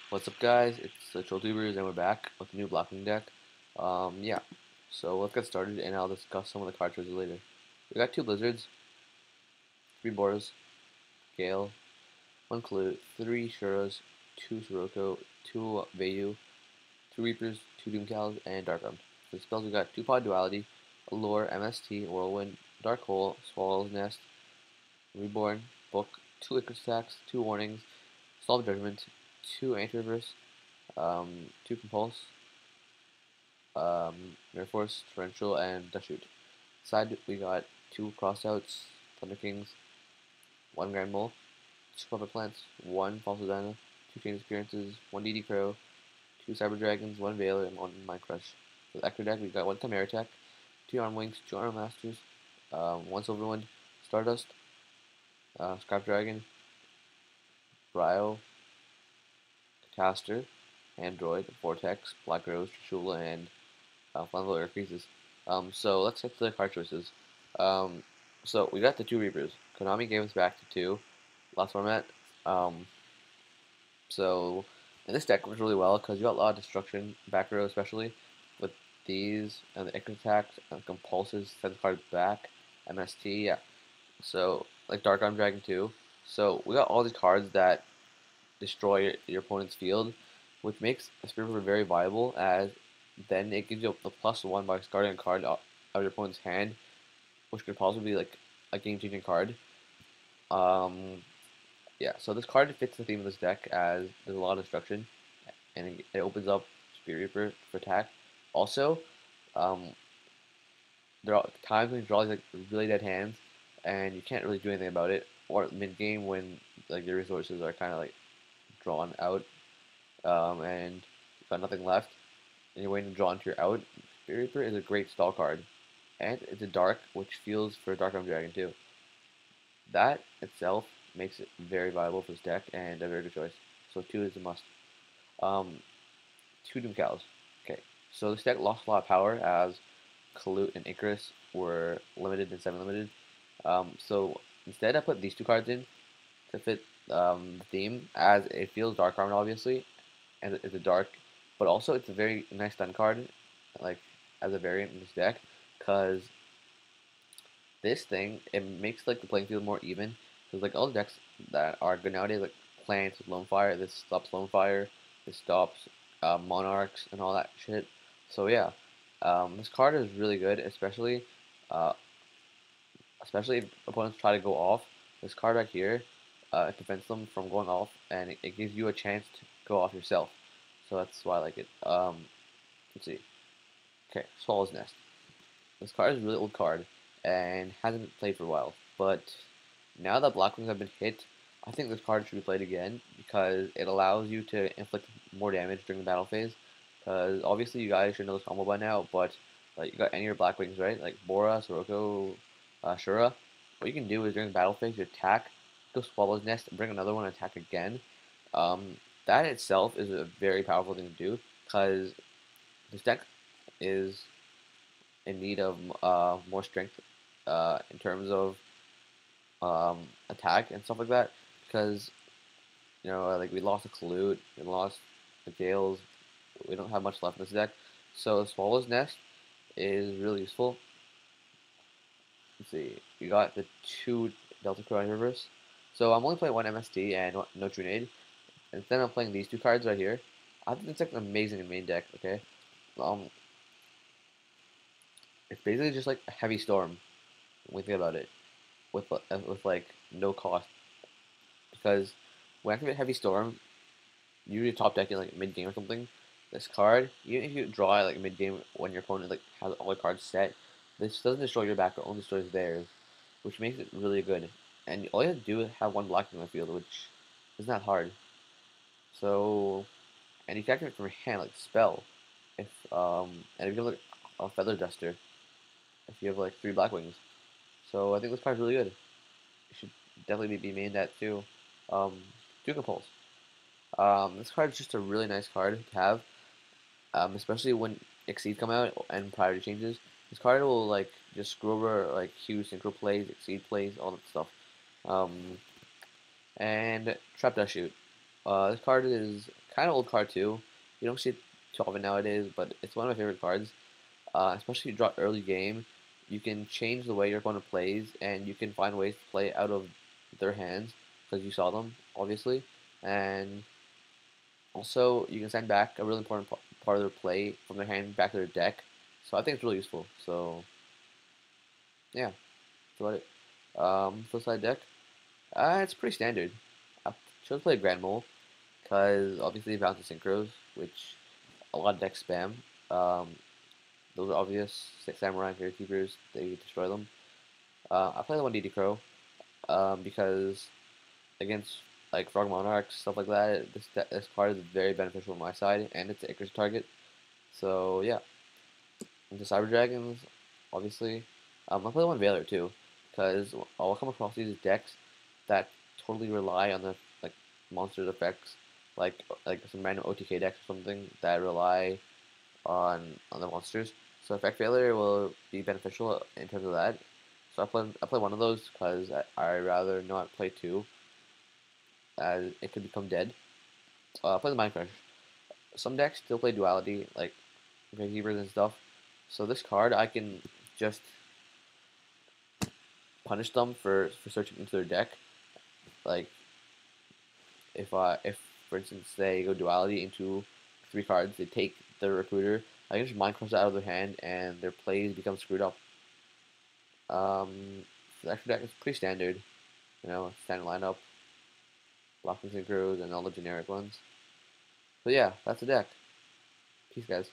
What's up, guys? It's the TrollTubers, and we're back with a new Blackwing deck. Yeah. So let's get started, and I'll discuss some of the card choices later. We got two Blizzards, three Boros, Gale, one Clue, three Shuras, two Sirocco, two Vayu, two Reapers, two Doomcows, and Dark Arms. For the spells, we got two Pod Duality, Allure, MST, Whirlwind, Dark Hole, Swallow's Nest, Reborn, Book, two Icarus attacks, two Warnings, Solve Judgment, two Anti-Reverse, two Compulse, Air Force, Torrential, and Dust Shoot. Side, we got two Crossouts, Thunder Kings, one Grand Mole, two Puppet Plants, one False Adana, two Chain Experiences, one DD Crow, two Cyber Dragons, one Veiler, and one Mind Crush. For the Ecto deck, we got one Chimera Tech, two Arm Wings, two Arm Masters, one Silverwind, Stardust, Scrap Dragon, Bryo, Caster, Android, Vortex, Black Rose, Trishula, and Flammable Air Creases. So let's get to the card choices. Um, so we got the two Reapers. Konami gave us back to two last format. Um, so and this deck works really well because you got a lot of destruction back row, especially with these and the Icarus attacks and compulses send the card back. MST, yeah. So like Dark Arm Dragon 2. So we got all these cards that destroy your opponent's field, which makes a Spirit River very viable, as then it gives you the +1 by discarding a card out of your opponent's hand, which could possibly be like a game-changing card. Um, yeah, so this card fits the theme of this deck as there's a lot of destruction, and it opens up Spirit Reaper for attack. Also, um, there are times when you draw these like really dead hands, and you can't really do anything about it, or mid game when like your resources are kind of like drawn out, and you've got nothing left, and you're waiting to draw into your out. Spirit Reaper is a great stall card, and it's a dark, which feels for Dark Arm Dragon too. That itself makes it very viable for this deck and a very good choice. So two is a must. Um, two Doom Cows. Okay, so this deck lost a lot of power as Kalut and Icarus were limited and semi-limited. So instead I put these two cards in to fit the theme, as it feels Dark Armored obviously, and it's a dark, but also it's a very nice stun card, like as a variant in this deck, because this thing it makes like the playing field more even. Because like all the decks that are good nowadays, like Plants with Lone Fire, this stops Lone Fire, this stops Monarchs and all that shit. So yeah, this card is really good, uh, especially if opponents try to go off. This card right here, it prevents them from going off, and it gives you a chance to go off yourself. So that's why I like it. Let's see. Okay, Swallow's Nest. This card is a really old card and hasn't been played for a while. But now that Blackwings have been hit, I think this card should be played again because it allows you to inflict more damage during the battle phase. Because obviously you guys should know this combo by now, but like you got any of your Blackwings, right? Like Bora, Sirocco, Shura. What you can do is during the battle phase, you attack, go Swallow's Nest, bring another one, and attack again. Um, that itself is a very powerful thing to do because this deck is in need of more strength in terms of attack and stuff like that. Because like we lost a Kalut, we lost the Gales, we don't have much left in this deck. So Swallow's Nest is really useful. Let's see, we got the two Delta Crow and Reverse. So I'm only playing one MST and no Trinade. Instead I'm playing these two cards right here. I think it's like an amazing main deck. Okay, um, it's basically just like a heavy storm when we think about it, with like no cost. Because when I activate Heavy Storm, usually top decking like mid game or something. This card, even if you draw it like mid game when your opponent like has all the cards set, this doesn't destroy your back, it only destroys theirs, which makes it really good. And all you have to do is have one block in the field, which is not hard. So, and you can activate from your hand like spell, if and if you have like a Feather Duster, if you have like three Blackwings. So I think this card's really good. It should definitely be main that too. Um, Duke Pulse. This card is just a really nice card to have, especially when Exceed come out and priority changes. This card will like just screw over like huge synchro plays, Exceed plays, all that stuff. Um, and Trap Dash Shoot. This card is kind of old card too. You don't see it too often nowadays, but it's one of my favorite cards. Especially if you draw early game, you can change the way your opponent plays, and you can find ways to play out of their hands because you saw them, obviously. And also, you can send back a really important part of their play from their hand back to their deck. So I think it's really useful. So yeah, that's about it. Flip side deck, it's pretty standard. I chose to play Grand Mole because obviously it bounces synchros, which a lot of decks spam. Um, those are obvious. Samurai and Fairy Keepers, they destroy them. I play the one DD Crow because against like Frog Monarchs, stuff like that, this card is very beneficial on my side, and it's an accuracy target. So yeah, into Cyber Dragons, obviously. I play one Veiler too, because I'll come across these decks that totally rely on the like monsters effects, like some random OTK decks or something that rely on the monsters. So effect failure will be beneficial in terms of that. So I play one of those because I rather not play two, as it could become dead. I play the Mind Crush. Some decks still play duality, like Gatekeepers and stuff. So this card, I can just punish them for searching into their deck. Like if for instance they go duality into three cards, they take the recruiter. I can just Mind Crush that out of their hand, and their plays become screwed up. The extra deck is pretty standard, standard lineup, blocking synchros, and all the generic ones. So yeah, that's the deck. Peace, guys.